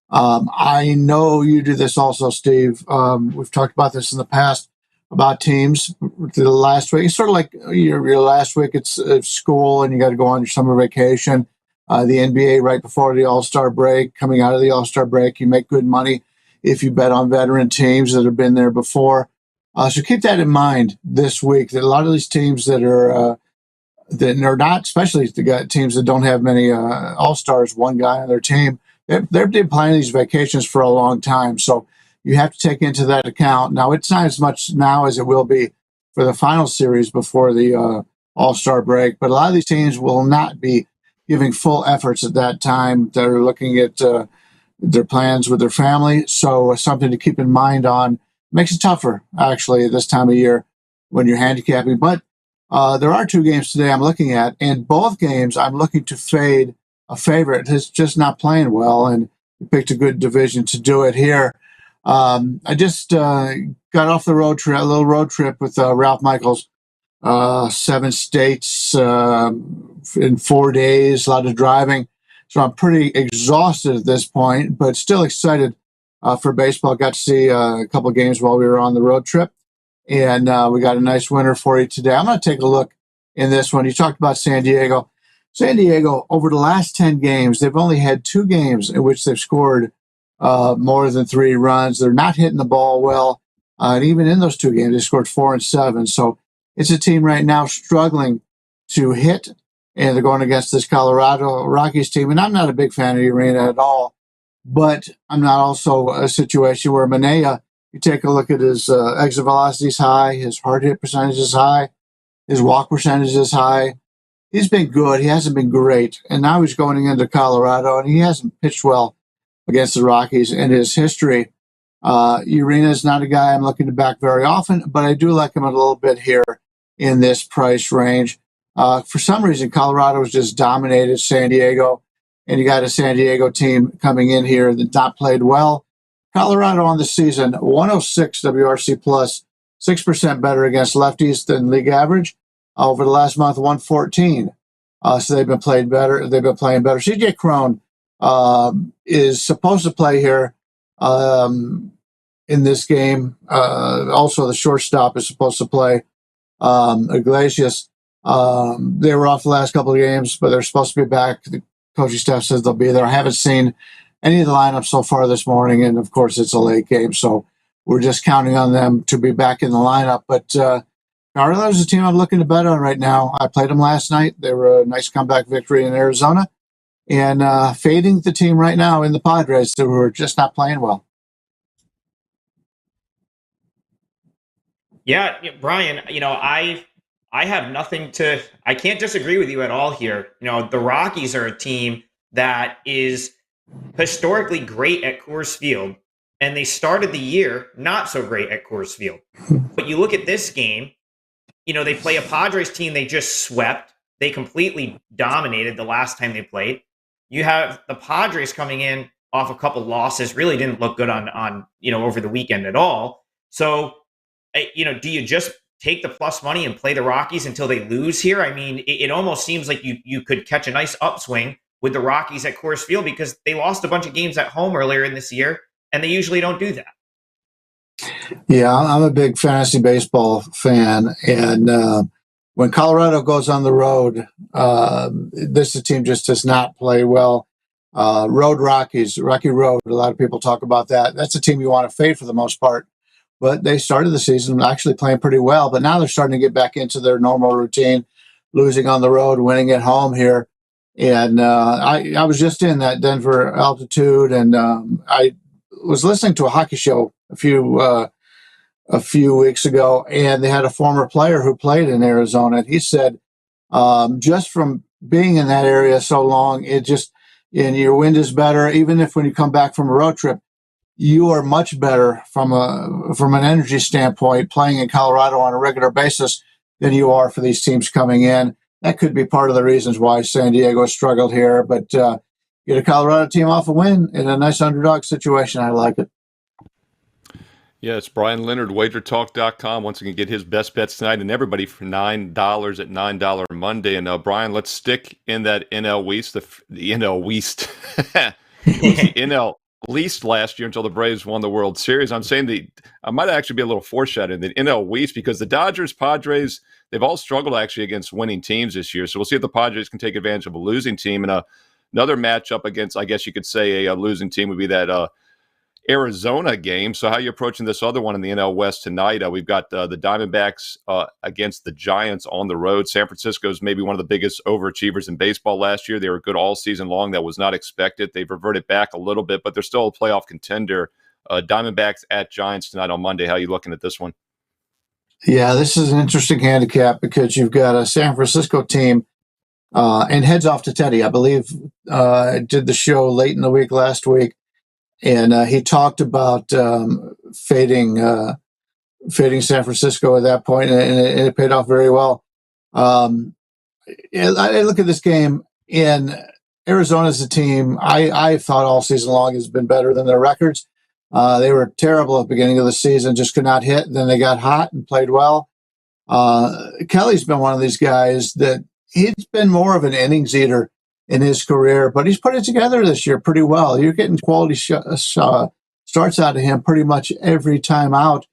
I know you do this also, Steve. We've talked about this in the past, about teams. The last week, it's sort of like your last week. It's school, and you got to go on your summer vacation. The NBA right before the All-Star break, coming out of the All-Star break, you make good money if you bet on veteran teams that have been there before. So keep that in mind this week. That a lot of these teams that are not, especially the teams that don't have many All-Stars, one guy on their team, they've been planning these vacations for a long time. So you have to take into that account. Now, it's not as much now as it will be for the final series before the All-Star break, but a lot of these teams will not be giving full efforts at that time. They're looking at their plans with their family. So something to keep in mind on. Makes it tougher, actually, this time of year when you're handicapping. But there are 2 games today I'm looking at, and both games I'm looking to fade a favorite who's just not playing well, and we picked a good division to do it here. I just got off the road trip, a little road trip with Ralph Michaels, 7 states in 4 days, a lot of driving. So I'm pretty exhausted at this point, but still excited for baseball. Got to see a couple of games while we were on the road trip, and we got a nice winner for you today. I'm going to take a look in this one. You talked about San Diego. San Diego, over the last 10 games, they've only had 2 games in which they've scored more than 3 runs. They're not hitting the ball well. And even in those 2 games, they scored 4 and 7. So it's a team right now struggling to hit, and they're going against this Colorado Rockies team. And I'm not a big fan of Urena at all, but I'm not also a situation where Manaea, you take a look at his exit velocity is high, his hard hit percentage is high, his walk percentage is high. He's been good. He hasn't been great. And now he's going into Colorado, and he hasn't pitched well against the Rockies in his history. Urena is not a guy I'm looking to back very often, but I do like him a little bit here in this price range. For some reason, Colorado has just dominated San Diego, and you got a San Diego team coming in here that not played well. Colorado on the season, 106 WRC plus 6% better against lefties than league average. Over the last month, 114. So they've been playing better. CJ Cron is supposed to play here in this game. Also, the shortstop is supposed to play. Iglesias, they were off the last couple of games, but they're supposed to be back. The coaching staff says they'll be there. I haven't seen any of the lineups so far this morning, and of course, it's a late game, so we're just counting on them to be back in the lineup. But Colorado's a team I'm looking to bet on right now. I played them last night. They were a nice comeback victory in Arizona, and fading the team right now in the Padres who are just not playing well. Yeah, Brian, I have nothing to, I can't disagree with you at all here. The Rockies are a team that is historically great at Coors Field, and they started the year not so great at Coors Field. But you look at this game, they play a Padres team they just swept. They completely dominated the last time they played. You have the Padres coming in off a couple losses, really didn't look good on over the weekend at all. So, do you just take the plus money and play the Rockies until they lose here? I mean, it almost seems like you could catch a nice upswing with the Rockies at Coors Field because they lost a bunch of games at home earlier in this year, and they usually don't do that. Yeah, I'm a big fantasy baseball fan, and when Colorado goes on the road, this team just does not play well. Road Rockies, Rocky Road, a lot of people talk about that. That's a team you want to fade for the most part, but they started the season actually playing pretty well, but now they're starting to get back into their normal routine, losing on the road, winning at home here. And I was just in that Denver altitude, and I was listening to a hockey show a few weeks ago, and they had a former player who played in Arizona, and he said just from being in that area so long, and your wind is better. Even if when you come back from a road trip, you are much better from an energy standpoint playing in Colorado on a regular basis than you are for these teams coming in. That could be part of the reasons why San Diego struggled here, but get a Colorado team off a win in a nice underdog situation. I like it. Yeah, it's Bryan Leonard, WagerTalk.com. Once again, get his best bets tonight and everybody for $9 at $9 Monday. And Brian, let's stick in that NL West, the NL West. It was the NL Least last year until the Braves won the World Series. I'm saying I might actually be a little foreshadowing the NL West because the Dodgers, Padres, they've all struggled actually against winning teams this year. So we'll see if the Padres can take advantage of a losing team. And another matchup against, I guess you could say, a losing team would be that Arizona game. So how are you approaching this other one in the NL West tonight? We've got the Diamondbacks against the Giants on the road. San Francisco's maybe one of the biggest overachievers in baseball last year. They were good all season long. That was not expected. They've reverted back a little bit, but they're still a playoff contender. Diamondbacks at Giants tonight on Monday. How are you looking at this one? Yeah, this is an interesting handicap because you've got a San Francisco team and heads off to Teddy. I believe did the show late in the week last week. And he talked about fading San Francisco at that point, and it paid off very well. I look at this game, and Arizona's a team I thought all season long has been better than their records. They were terrible at the beginning of the season, just could not hit. Then they got hot and played well. Kelly's been one of these guys that he's been more of an innings eater in his career, but he's put it together this year pretty well. You're getting quality starts out of him pretty much every time out.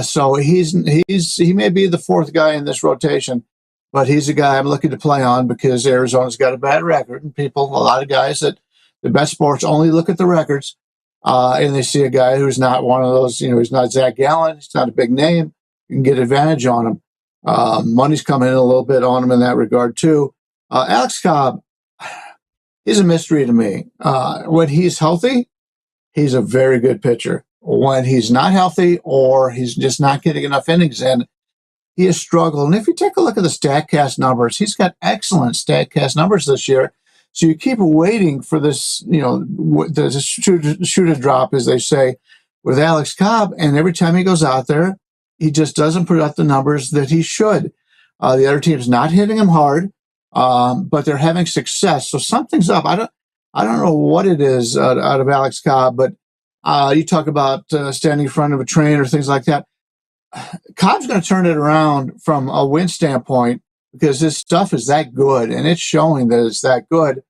So he may be the fourth guy in this rotation, but he's a guy I'm looking to play on because Arizona's got a bad record, and a lot of guys that the best sports only look at the records, and they see a guy who's not one of those. He's not Zach Gallen. He's not a big name. You can get advantage on him. Money's coming in a little bit on him in that regard too. Alex Cobb. He's a mystery to me. When he's healthy, he's a very good pitcher. When he's not healthy or he's just not getting enough innings in, he has struggled. And if you take a look at the StatCast numbers, he's got excellent StatCast numbers this year. So you keep waiting for this, the shoe to drop, as they say, with Alex Cobb. And every time he goes out there, he just doesn't put out the numbers that he should. The other team's not hitting him hard. But they're having success. So something's up. I don't know what it is out of Alex Cobb, but you talk about standing in front of a train or things like that. Cobb's going to turn it around from a win standpoint because this stuff is that good, and it's showing that it's that good.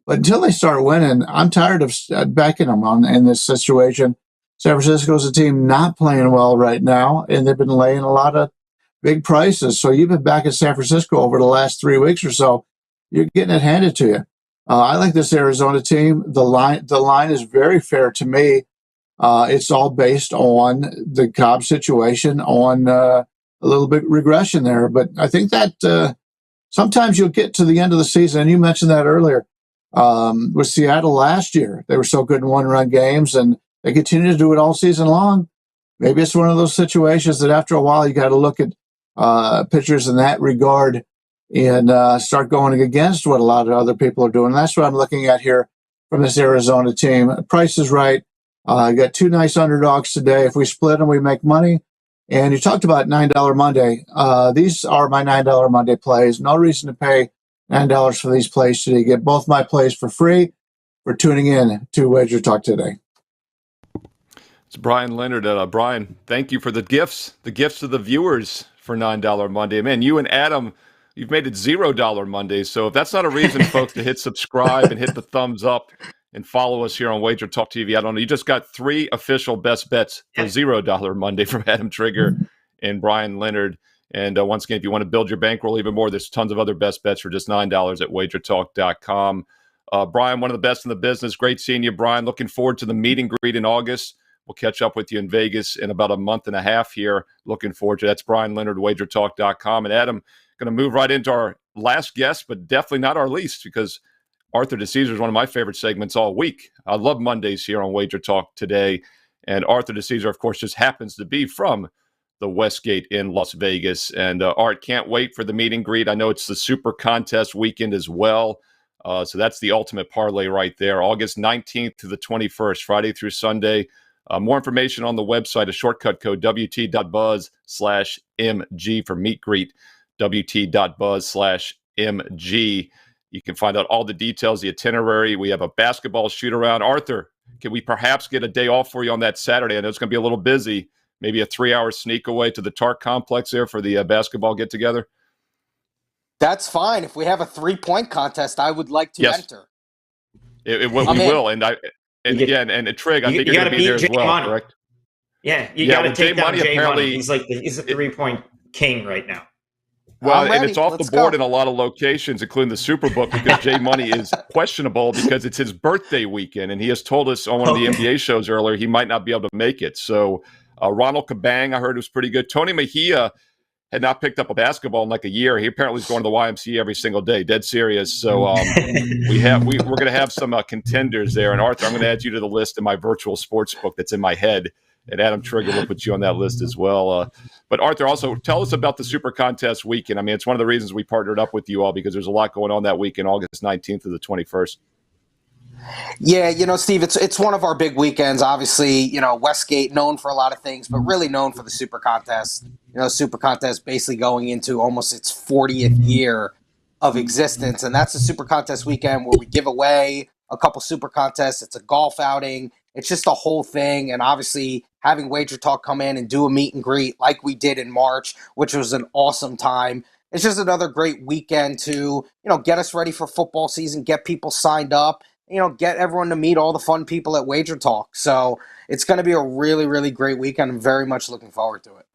But until they start winning, I'm tired of backing them in this situation. San Francisco's a team not playing well right now, and they've been laying a lot of big prices. So you've been back in San Francisco over the last 3 weeks or so. You're getting it handed to you. I like this Arizona team. The line is very fair to me. It's all based on the Cobb situation, on a little bit regression there. But I think that sometimes you'll get to the end of the season, and you mentioned that earlier with Seattle last year. They were so good in one-run games, and they continue to do it all season long. Maybe it's one of those situations that after a while you got to look at pitchers in that regard and start going against what a lot of other people are doing. And that's what I'm looking at here from this Arizona team. Price is right. I got two nice underdogs today. If we split them, we make money. And you talked about $9 Monday. These are my $9 Monday plays. No reason to pay $9 for these plays today. You get both my plays for free for tuning in to WagerTalk Today. It's Bryan Leonard. Bryan, thank you for the gifts to the viewers for $9 Monday. Man, you and Adam, you've made it $0 Monday. So if that's not a reason, folks, to hit subscribe and hit the thumbs up and follow us here on WagerTalk TV. I don't know. You just got 3 official best bets for $0 Monday from Adam Trigger and Bryan Leonard. And once again, if you want to build your bankroll even more, there's tons of other best bets for just $9 at wagertalk.com. Bryan, one of the best in the business. Great seeing you, Bryan. Looking forward to the meet and greet in August. We'll catch up with you in Vegas in about a month and a half here. Looking forward to it. That's Bryan Leonard, wagertalk.com. And Adam, going to move right into our last guest, but definitely not our least, because Arthur D'Angelo is one of my favorite segments all week. I love Mondays here on Wager Talk Today. And Arthur D'Angelo, of course, just happens to be from the Westgate in Las Vegas. And Art, can't wait for the meet and greet. I know it's the Super Contest weekend as well. So that's the ultimate parlay right there. August 19th to the 21st, Friday through Sunday. More information on the website, a shortcut code, WT.buzz/MG for meet greet, WT.buzz/MG. You can find out all the details, the itinerary. We have a basketball shoot around. Arthur, can we perhaps get a day off for you on that Saturday? I know it's going to be a little busy. Maybe a 3-hour sneak away to the Tark complex there for the basketball get-together? That's fine. If we have a 3-point contest, I would like to enter. We will. And Trig, I think you're going to be there as well, correct? Yeah, you got to take down Jay Money. He's a 3-point king right now. Well, and it's off the board in a lot of locations, including the Superbook, because Jay Money is questionable because it's his birthday weekend, and he has told us on one of the NBA shows earlier he might not be able to make it. So Ronald Kabang, I heard, was pretty good. Tony Mejia had not picked up a basketball in like a year. He apparently is going to the YMCA every single day, dead serious. So we're going to have some contenders there. And Arthur, I'm going to add you to the list in my virtual sports book that's in my head. And Adam Trigger will put you on that list as well. But Arthur, also tell us about the Super Contest weekend. I mean, it's one of the reasons we partnered up with you all, because there's a lot going on that weekend, August 19th to the 21st. Yeah, Steve, it's one of our big weekends. Obviously, Westgate known for a lot of things, but really known for the Super Contest. Super Contest basically going into almost its 40th year of existence, and that's the Super Contest weekend where we give away a couple Super Contests. It's a golf outing. It's just a whole thing, and obviously having Wager Talk come in and do a meet and greet like we did in March, which was an awesome time. It's just another great weekend to, get us ready for football season, get people signed up, get everyone to meet all the fun people at Wager Talk. So it's going to be a really, really great weekend. I'm very much looking forward to it.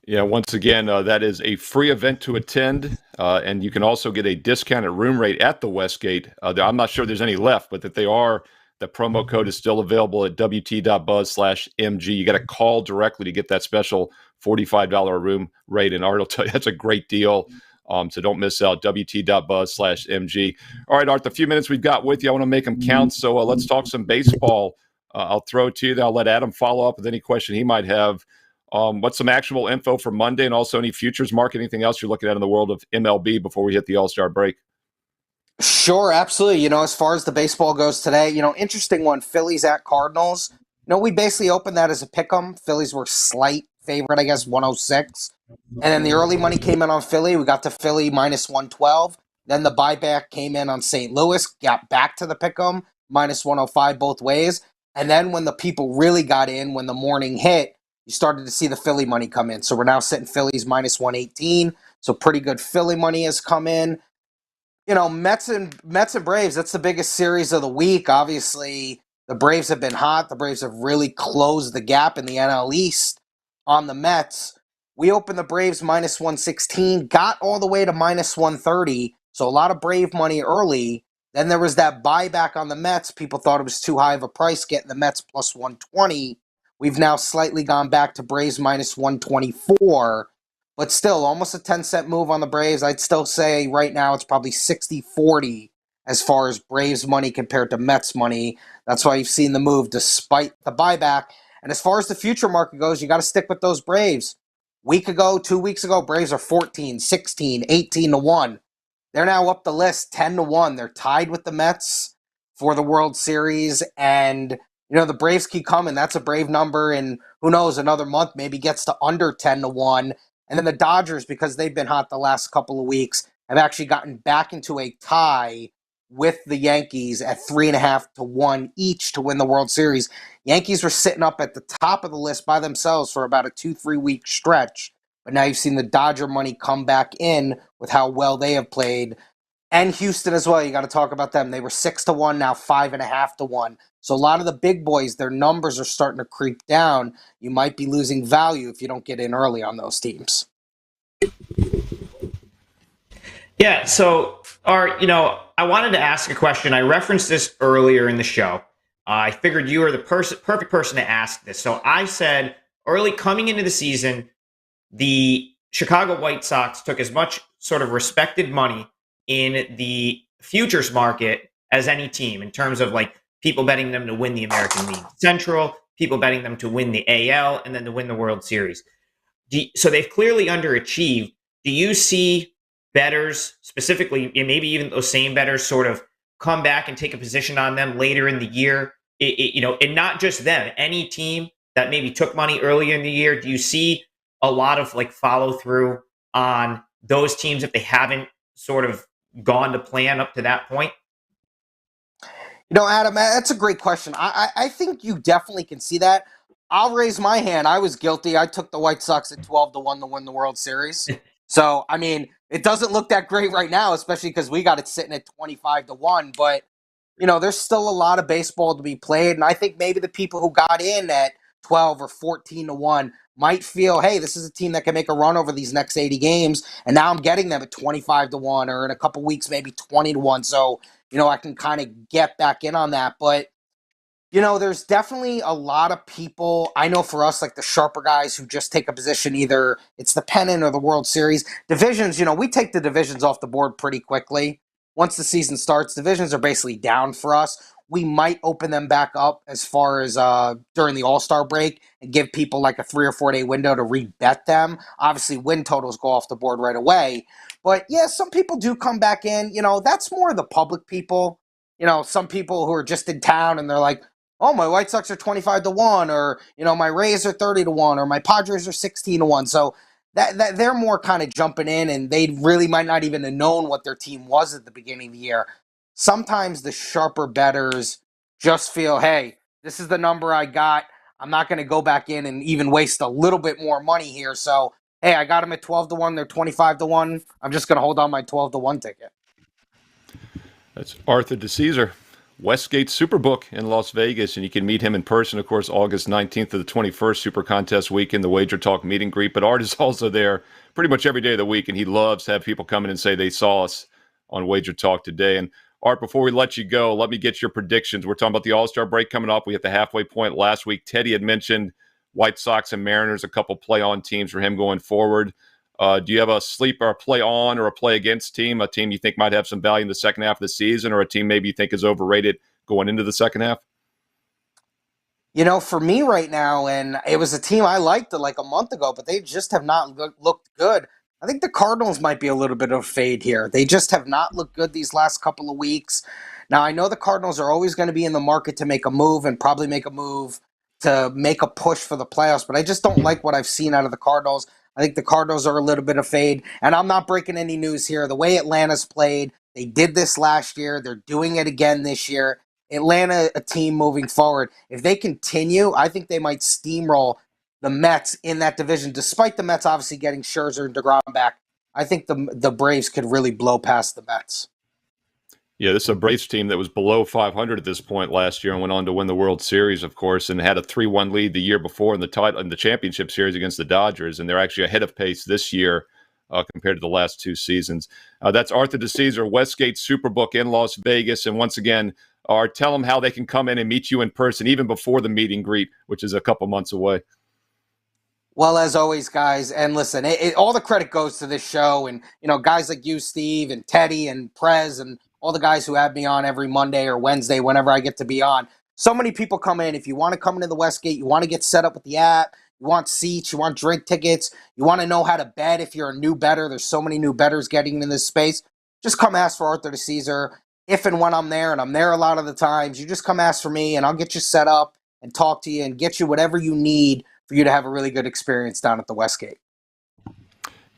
Yeah, once again, that is a free event to attend, and you can also get a discounted room rate at the Westgate. I'm not sure there's any left, but that they are, the promo code is still available at WT.buzz/MG. You got to call directly to get that special $45 room rate, and Art will tell you that's a great deal. So don't miss out, WT.buzz/MG. All right, Art, the few minutes we've got with you, I want to make them count. So let's talk some baseball. I'll throw it to you. Then I'll let Adam follow up with any question he might have. What's some actual info for Monday, and also any futures market, anything else you're looking at in the world of MLB before we hit the All-Star break? Sure, absolutely. As far as the baseball goes today, interesting one, Phillies at Cardinals. We basically opened that as a pick'em. Phillies were slight favorite, I guess, 106. And then the early money came in on Philly. We got to Philly minus 112. Then the buyback came in on St. Louis, got back to the pick'em, minus 105 both ways. And then when the people really got in, when the morning hit, you started to see the Philly money come in. So we're now sitting Phillies minus 118. So pretty good Philly money has come in. Mets and Braves, that's the biggest series of the week. Obviously, the Braves have been hot. The Braves have really closed the gap in the NL East on the Mets. We opened the Braves minus 116, got all the way to minus 130. So a lot of Brave money early. Then there was that buyback on the Mets. People thought it was too high of a price getting the Mets plus 120. We've now slightly gone back to Braves minus 124. But still, almost a 10-cent move on the Braves. I'd still say right now it's probably 60-40 as far as Braves money compared to Mets money. That's why you've seen the move despite the buyback. And as far as the future market goes, you got to stick with those Braves. Week ago, 2 weeks ago, Braves are 14, 16, 18-1. They're now up the list 10-1. They're tied with the Mets for the World Series. And, the Braves keep coming. That's a Brave number. And who knows, another month maybe gets to under 10-1. And then the Dodgers, because they've been hot the last couple of weeks, have actually gotten back into a tie with the Yankees at 3.5-1 each to win the World Series. Yankees were sitting up at the top of the list by themselves for about a 2-3 week stretch. But now you've seen the Dodger money come back in with how well they have played. And Houston as well. You got to talk about them. They were 6-1, now 5.5-1. So a lot of the big boys, their numbers are starting to creep down. You might be losing value if you don't get in early on those teams. Yeah, so I wanted to ask a question. I referenced this earlier in the show. I figured you were the perfect person to ask this. So I said early coming into the season, the Chicago White Sox took as much sort of respected money in the futures market as any team in terms of like people betting them to win the American League Central, people betting them to win the AL, and then to win the World Series. So they've clearly underachieved. Do you see bettors, specifically, and maybe even those same bettors, sort of come back and take a position on them later in the year? And not just them, any team that maybe took money earlier in the year. Do you see a lot of like follow through on those teams if they haven't sort of gone to plan up to that point? Adam, that's a great question. I think you definitely can see that. I'll raise my hand. I was guilty. I took the White Sox at 12-1 to win the World Series. So, it doesn't look that great right now, especially because we got it sitting at 25-1. But, there's still a lot of baseball to be played. And I think maybe the people who got in at 12 or 14-1 might feel, hey, this is a team that can make a run over these next 80 games. And now I'm getting them at 25-1 or in a couple weeks, maybe 20-1. So, I can kind of get back in on that. But, there's definitely a lot of people. I know for us, like the sharper guys who just take a position, either it's the pennant or the World Series. Divisions, we take the divisions off the board pretty quickly. Once the season starts, divisions are basically down for us. We might open them back up as far as during the All-Star break and give people like a 3 or 4 day window to rebet them. Obviously, win totals go off the board right away. But yeah, some people do come back in. That's more the public people. Some people who are just in town and they're like, oh, my White Sox are 25-1, or, my Rays are 30-1, or my Padres are 16-1. So that they're more kind of jumping in, and they really might not even have known what their team was at the beginning of the year. Sometimes the sharper bettors just feel, hey, this is the number I got. I'm not going to go back in and even waste a little bit more money here. So, hey, I got them at 12-1. They're 25-1. I'm just going to hold on my 12-1 ticket. That's Arthur Dicesare, Westgate Superbook in Las Vegas, and you can meet him in person, of course, August 19th to the 21st, Super Contest Weekend, the Wager Talk meet and greet. But Art is also there pretty much every day of the week, and he loves to have people come in and say they saw us on Wager Talk today. And Art, before we let you go, let me get your predictions. We're talking about the All-Star break coming up. We hit the halfway point last week. Teddy had mentioned White Sox and Mariners, a couple play-on teams for him going forward. Do you have a sleeper, a play on or a play against team, a team you think might have some value in the second half of the season, or a team maybe you think is overrated going into the second half? For me right now, and it was a team I liked like a month ago, but they just have not looked good. I think the Cardinals might be a little bit of a fade here. They just have not looked good these last couple of weeks. Now, I know the Cardinals are always going to be in the market to make a move and probably make a move to make a push for the playoffs, but I just don't like what I've seen out of the Cardinals. I think the Cardinals are a little bit of fade, and I'm not breaking any news here. The way Atlanta's played, they did this last year. They're doing it again this year. Atlanta, a team moving forward. If they continue, I think they might steamroll the Mets in that division, despite the Mets obviously getting Scherzer and DeGrom back. I think the Braves could really blow past the Mets. Yeah, this is a Braves team that was below 500 at this point last year and went on to win the World Series, of course, and had a 3-1 lead the year before in the championship series against the Dodgers, and they're actually ahead of pace this year compared to the last two seasons. That's Arthur D'Angelo, Westgate Superbook in Las Vegas, and once again, tell them how they can come in and meet you in person, even before the meet and greet, which is a couple months away. Well, as always, guys, and listen, all the credit goes to this show, and guys like you, Steve, and Teddy, and Prez, and all the guys who have me on every Monday or Wednesday whenever I get to be on. So many people come in. If you want to come into the Westgate, you want to get set up with the app, you want seats, you want drink tickets, you want to know how to bet if you're a new bettor. There's so many new bettors getting in this space. Just come ask for Arthur D'Angelo. If and when I'm there, and I'm there a lot of the times, you just come ask for me, and I'll get you set up and talk to you and get you whatever you need for you to have a really good experience down at the Westgate.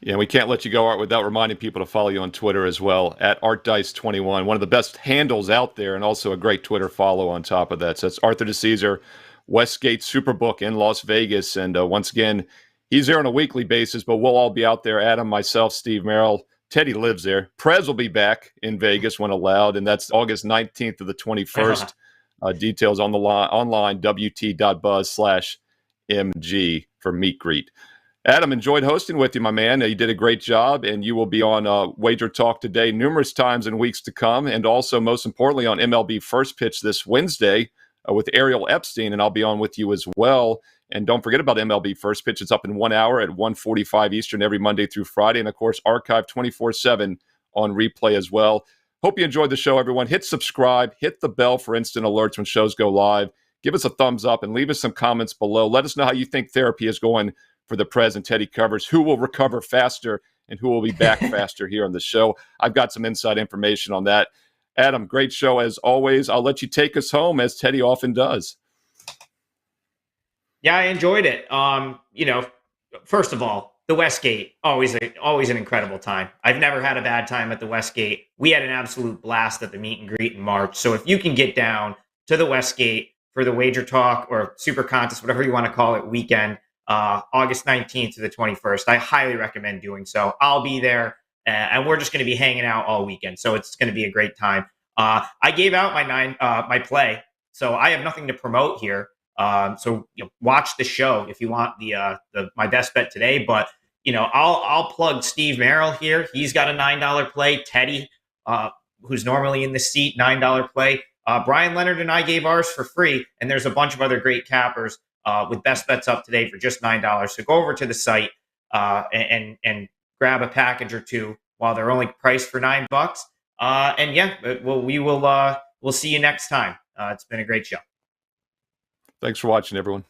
Yeah, we can't let you go, Art, without reminding people to follow you on Twitter as well, at ArtDice21, one of the best handles out there, and also a great Twitter follow on top of that. So that's Arthur D'Angelo, Westgate Superbook in Las Vegas. And once again, he's there on a weekly basis, but we'll all be out there. Adam, myself, Steve Merrill, Teddy lives there. Prez will be back in Vegas when allowed, and that's August 19th to the 21st. Details on the online, wt.buzz/MG for meet greet. Adam, enjoyed hosting with you, my man. You did a great job, and you will be on Wager Talk Today numerous times in weeks to come, and also, most importantly, on MLB First Pitch this Wednesday with Ariel Epstein, and I'll be on with you as well. And don't forget about MLB First Pitch. It's up in 1 hour at 1:45 Eastern every Monday through Friday, and, of course, archived 24/7 on replay as well. Hope you enjoyed the show, everyone. Hit subscribe, hit the bell for instant alerts when shows go live. Give us a thumbs up and leave us some comments below. Let us know how you think therapy is going for the Prez and Teddy covers, who will recover faster and who will be back faster here on the show. I've got some inside information on that. Adam, great show as always. I'll let you take us home, as Teddy often does. Yeah, I enjoyed it. First of all, the Westgate, always an incredible time. I've never had a bad time at the Westgate. We had an absolute blast at the meet and greet in March. So if you can get down to the Westgate for the Wager Talk or Super Contest, whatever you want to call it, weekend, August 19th to the 21st, I highly recommend doing so. I'll be there, and we're just going to be hanging out all weekend. So it's going to be a great time. I gave out my play, so I have nothing to promote here. So watch the show if you want my best bet today. But I'll plug Steve Merrill here. He's got a $9 play. Teddy, who's normally in the seat, $9 play. Bryan Leonard and I gave ours for free, and there's a bunch of other great cappers with best bets up today for just $9. So go over to the site and grab a package or two while they're only priced for $9. We'll see you next time. It's been a great show. Thanks for watching, everyone.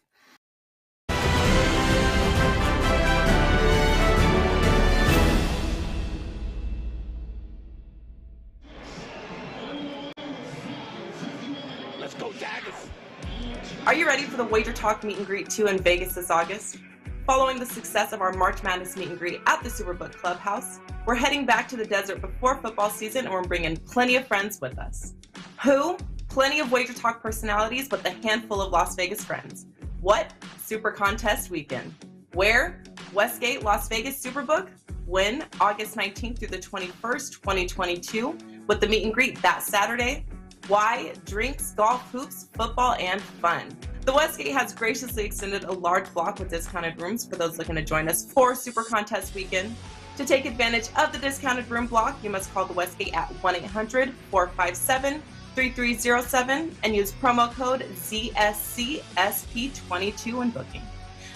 Let's go, Daggers! Are you ready for the Wager Talk Meet and Greet 2 in Vegas this August? Following the success of our March Madness Meet and Greet at the Superbook Clubhouse, we're heading back to the desert before football season, and we're bringing plenty of friends with us. Who? Plenty of Wager Talk personalities with a handful of Las Vegas friends. What? Super Contest Weekend. Where? Westgate Las Vegas Superbook. When? August 19th through the 21st, 2022, with the meet and greet that Saturday. Why? Drinks, golf, hoops, football, and fun. The Westgate has graciously extended a large block with discounted rooms for those looking to join us for Super Contest Weekend. To take advantage of the discounted room block, you must call the Westgate at 1-800-457-3307 and use promo code ZSCSP22 when booking.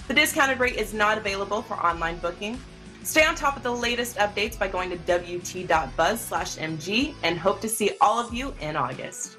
The discounted rate is not available for online booking. Stay on top of the latest updates by going to wt.buzz/MG and hope to see all of you in August.